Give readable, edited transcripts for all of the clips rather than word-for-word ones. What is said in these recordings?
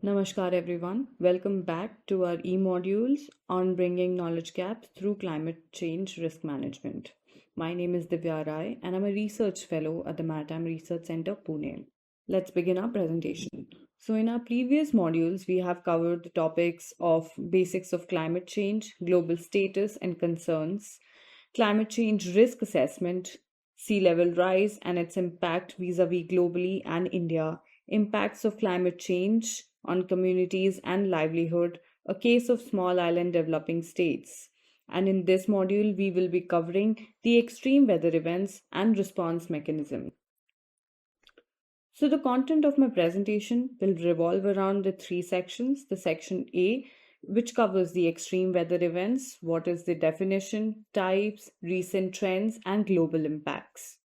Namaskar everyone. Welcome back to our e-modules on bringing knowledge gaps through climate change risk management. My name is Divya Rai and I'm a research fellow at the Maritime Research Center, Pune. Let's begin our presentation. So in our previous modules, we have covered the topics of basics of climate change, global status and concerns, climate change risk assessment, sea level rise and its impact vis-a-vis globally and India, impacts of climate change on communities and livelihood, a case of small island developing states. And in this module, we will be covering the extreme weather events and response mechanism. So, the content of my presentation will revolve around the three sections. The section A, which covers the extreme weather events, what is the definition, types, recent trends, and global impacts.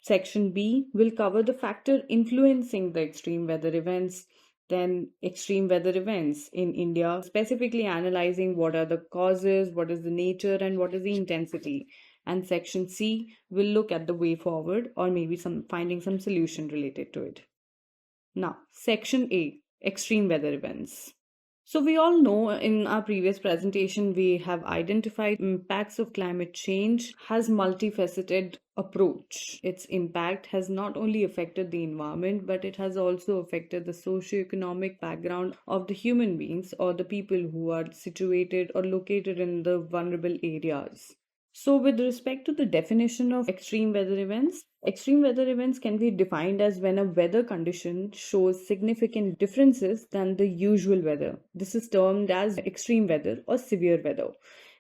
Section B will cover the factor influencing the extreme weather events, then extreme weather events in India, specifically analyzing what are the causes, what is the nature, and what is the intensity. And section C will look at the way forward or maybe finding some solution related to it. Now, section A, extreme weather events. So, we all know in our previous presentation, we have identified impacts of climate change has multifaceted approach. Its impact has not only affected the environment, but it has also affected the socio-economic background of the human beings or the people who are situated or located in the vulnerable areas. So, with respect to the definition of extreme weather events can be defined as when a weather condition shows significant differences than the usual weather. This is termed as extreme weather or severe weather.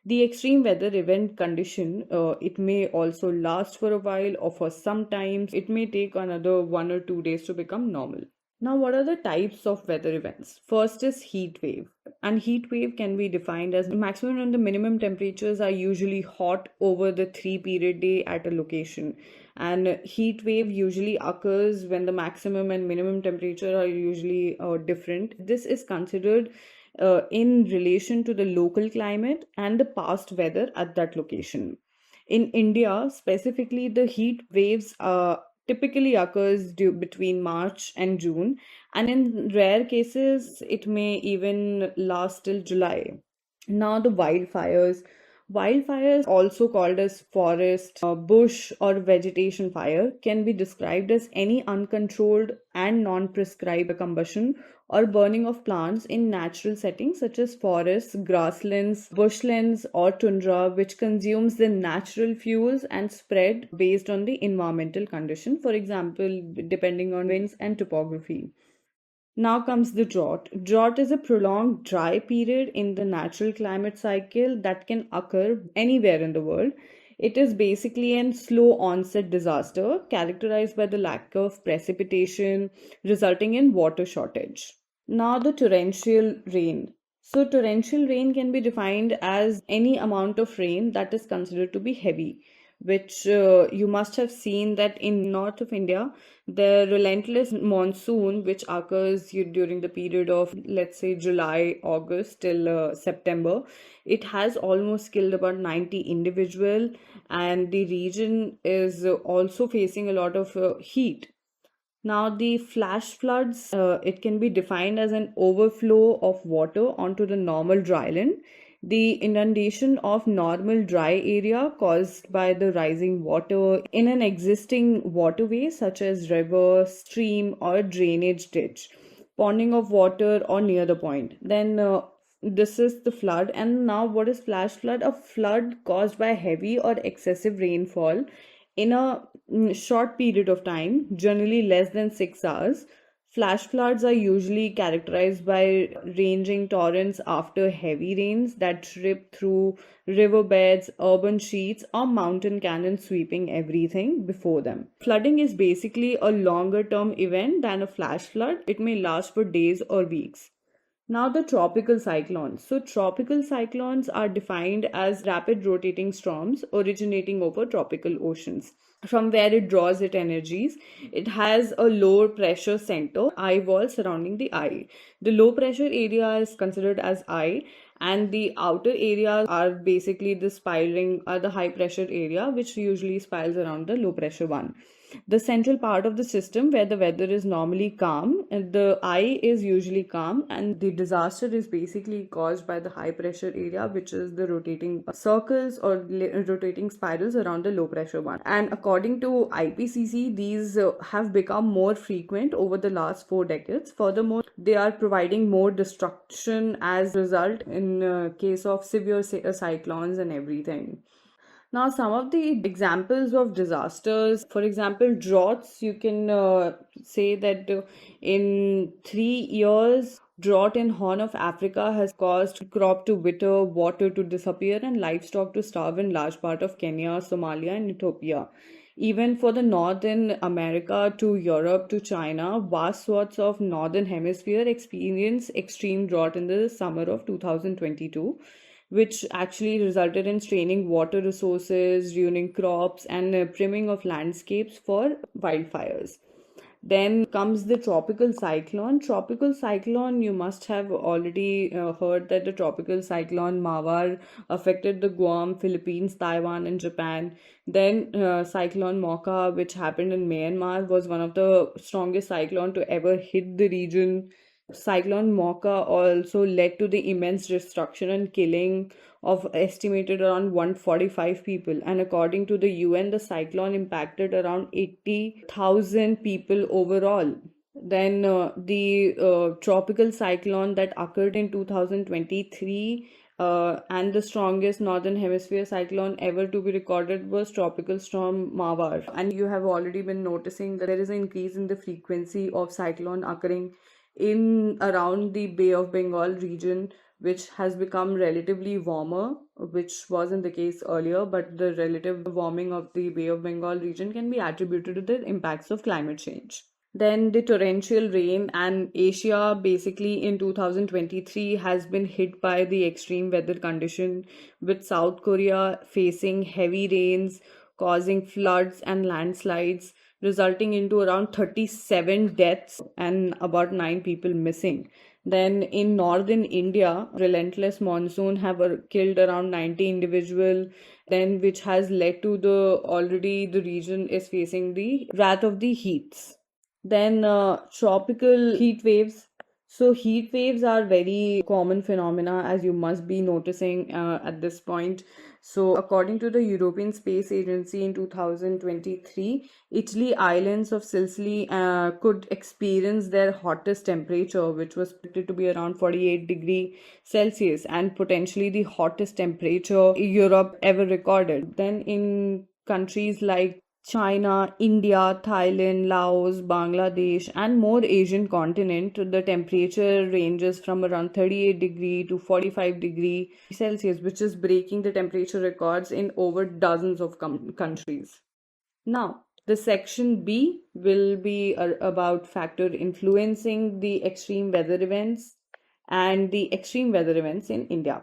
The extreme weather event condition, it may also last for a while or for some times. It may take another 1 or 2 days to become normal. Now, what are the types of weather events? First is heat wave. And heat wave can be defined as maximum and the minimum temperatures are usually hot over the 3 period day at a location. And heat wave usually occurs when the maximum and minimum temperature are usually different. This is considered in relation to the local climate and the past weather at that location. In India, specifically, the heat waves typically occurs between March and June, and in rare cases, it may even last till July. Now, the wildfires. Wildfires, also called as forest, bush, or vegetation fire, can be described as any uncontrolled and non prescribed combustion or burning of plants in natural settings such as forests, grasslands, bushlands, or tundra, which consumes the natural fuels and spread based on the environmental condition, for example, depending on winds and topography. Now comes the drought. Drought is a prolonged dry period in the natural climate cycle that can occur anywhere in the world. It is basically a slow onset disaster characterized by the lack of precipitation, resulting in water shortage. Now, the torrential rain. So, torrential rain can be defined as any amount of rain that is considered to be heavy, which you must have seen that in north of India, the relentless monsoon, which occurs during the period of, let's say, July, August till September, it has almost killed about 90 individual, and the region is also facing a lot of heat. Now, the flash floods, it can be defined as an overflow of water onto the normal dryland. The inundation of normal dry area caused by the rising water in an existing waterway such as river, stream, or drainage ditch, ponding of water or near the point. Then this is the flood. And now, what is flash flood? A flood caused by heavy or excessive rainfall in a short period of time, generally less than 6 hours. Flash floods are usually characterized by ranging torrents after heavy rains that rip through riverbeds, urban sheets, or mountain canyons, sweeping everything before them. Flooding is basically a longer term event than a flash flood. It may last for days or weeks. Now, the tropical cyclones. So, tropical cyclones are defined as rapid rotating storms originating over tropical oceans. From where it draws its energies, it has a low pressure center, eye wall surrounding the eye. The low pressure area is considered as eye, and the outer areas are basically the spiraling, the high pressure area, which usually spirals around the low pressure one. The central part of the system where the weather is normally calm and the eye is usually calm, and the disaster is basically caused by the high pressure area, which is the rotating circles or rotating spirals around the low pressure one. And according to IPCC, these have become more frequent over the last 4 decades. Furthermore, they are providing more destruction as a result in case of severe cyclones and everything. Now, some of the examples of disasters, for example, droughts, you can say that in 3 years, drought in Horn of Africa has caused crop to wither, water to disappear, and livestock to starve in large part of Kenya, Somalia, and Ethiopia. Even for the Northern America to Europe to China, vast swaths of Northern Hemisphere experience extreme drought in the summer of 2022, which actually resulted in straining water resources, ruining crops, and priming of landscapes for wildfires. Then comes the tropical cyclone. Tropical cyclone, you must have already heard that the tropical cyclone Mawar affected the Guam, Philippines, Taiwan, and Japan. Then cyclone Mocha, which happened in Myanmar, was one of the strongest cyclone to ever hit the region. Cyclone Mocha also led to the immense destruction and killing of estimated around 145 people. And according to the UN, the cyclone impacted around 80,000 people overall. Then the tropical cyclone that occurred in 2023 and the strongest northern hemisphere cyclone ever to be recorded was tropical storm Mawar. And you have already been noticing that there is an increase in the frequency of cyclone occurring in around the Bay of Bengal region, which has become relatively warmer, which wasn't the case earlier, but the relative warming of the Bay of Bengal region can be attributed to the impacts of climate change. Then the torrential rain, and Asia basically in 2023 has been hit by the extreme weather condition, with South Korea facing heavy rains causing floods and landslides, resulting into around 37 deaths and about 9 people missing. Then in northern India, relentless monsoon have killed around 90 individuals, then which has led to the region is facing the wrath of the heats. Then tropical heat waves. So heat waves are very common phenomena, as you must be noticing at this point. So according to the European Space Agency in 2023, Italy islands of Sicily could experience their hottest temperature, which was predicted to be around 48 degrees Celsius, and potentially the hottest temperature Europe ever recorded. Then in countries like China, India, Thailand, Laos, Bangladesh, and more Asian continent, the temperature ranges from around 38 to 45 degrees Celsius, which is breaking the temperature records in over dozens of countries. Now, the section B will be about factor influencing the extreme weather events and the extreme weather events in India.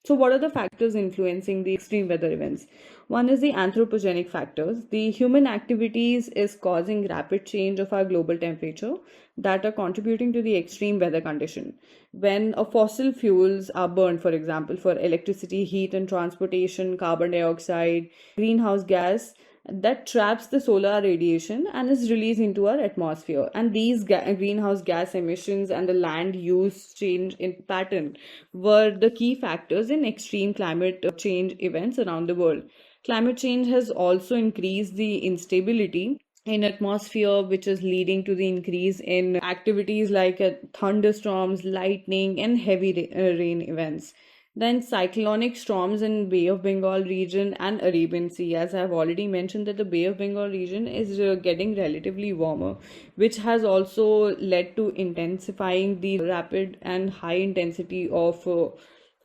So, what are the factors influencing the extreme weather events? One is the anthropogenic factors. The human activities is causing rapid change of our global temperature that are contributing to the extreme weather condition. When fossil fuels are burned, for example, for electricity, heat and transportation, carbon dioxide, greenhouse gas, that traps the solar radiation and is released into our atmosphere. And these greenhouse gas emissions and the land use change in pattern were the key factors in extreme climate change events around the world. Climate change has also increased the instability in atmosphere, which is leading to the increase in activities like thunderstorms, lightning, and heavy rain events. Then cyclonic storms in Bay of Bengal region and Arabian Sea. As I have already mentioned, that the Bay of Bengal region is getting relatively warmer, which has also led to intensifying the rapid and high intensity of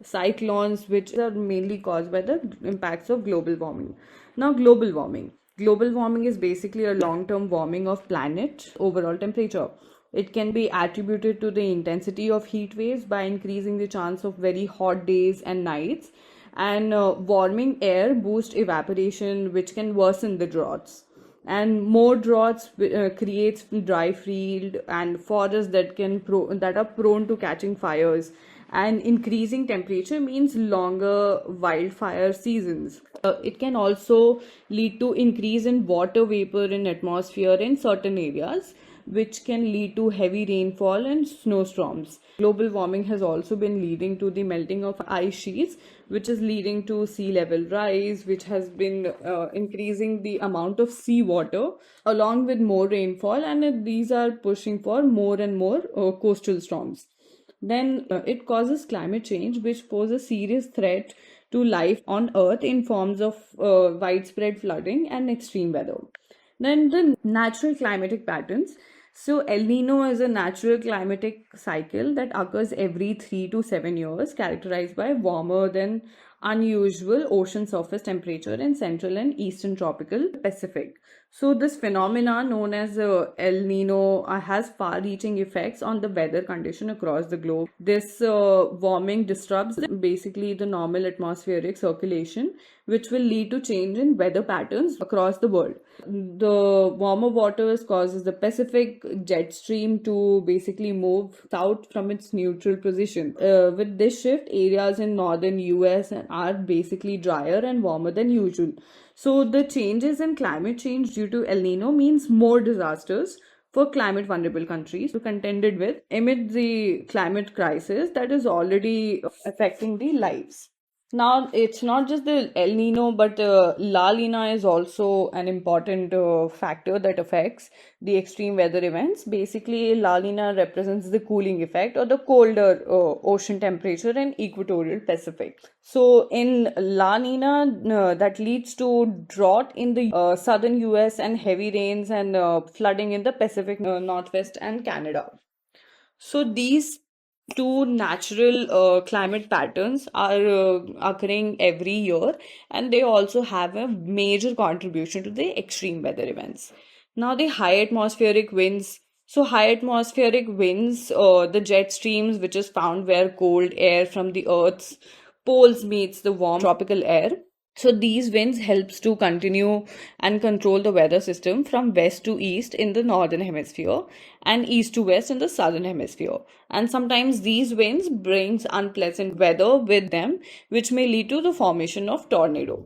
cyclones, which are mainly caused by the impacts of global warming. Now, global warming. Global warming is basically a long-term warming of planet overall temperature. It can be attributed to the intensity of heat waves by increasing the chance of very hot days and nights, and warming air boosts evaporation, which can worsen the droughts. And more droughts creates dry field and forests that are prone to catching fires, And increasing temperature means longer wildfire seasons. It can also lead to increase in water vapor in atmosphere in certain areas, which can lead to heavy rainfall and snowstorms. Global warming has also been leading to the melting of ice sheets, which is leading to sea level rise, which has been increasing the amount of seawater along with more rainfall, and these are pushing for more and more coastal storms. Then it causes climate change, which poses a serious threat to life on Earth in forms of widespread flooding and extreme weather. Then the natural climatic patterns. So El Nino is a natural climatic cycle that occurs every 3 to 7 years, characterized by warmer than unusual ocean surface temperature in central and eastern tropical Pacific. So this phenomena known as El Nino has far-reaching effects on the weather condition across the globe. This warming disrupts basically the normal atmospheric circulation, which will lead to change in weather patterns across the world. The warmer waters causes the Pacific jet stream to basically move south from its neutral position. With this shift, areas in northern US are basically drier and warmer than usual. So the changes in climate change due to El Nino means more disasters for climate vulnerable countries to contended with amid the climate crisis that is already affecting the lives. Now, it's not just the El Nino, but La Nina is also an important factor that affects the extreme weather events. Basically, La Nina represents the cooling effect or the colder ocean temperature in equatorial Pacific. So, in La Nina, that leads to drought in the southern US and heavy rains and flooding in the Pacific Northwest and Canada. So these two natural climate patterns are occurring every year, and they also have a major contribution to the extreme weather events. Now, the high atmospheric winds. So, high atmospheric winds, the jet streams, which is found where cold air from the Earth's poles meets the warm tropical air. So these winds helps to continue and control the weather system from west to east in the northern hemisphere and east to west in the southern hemisphere. And sometimes these winds brings unpleasant weather with them, which may lead to the formation of tornado.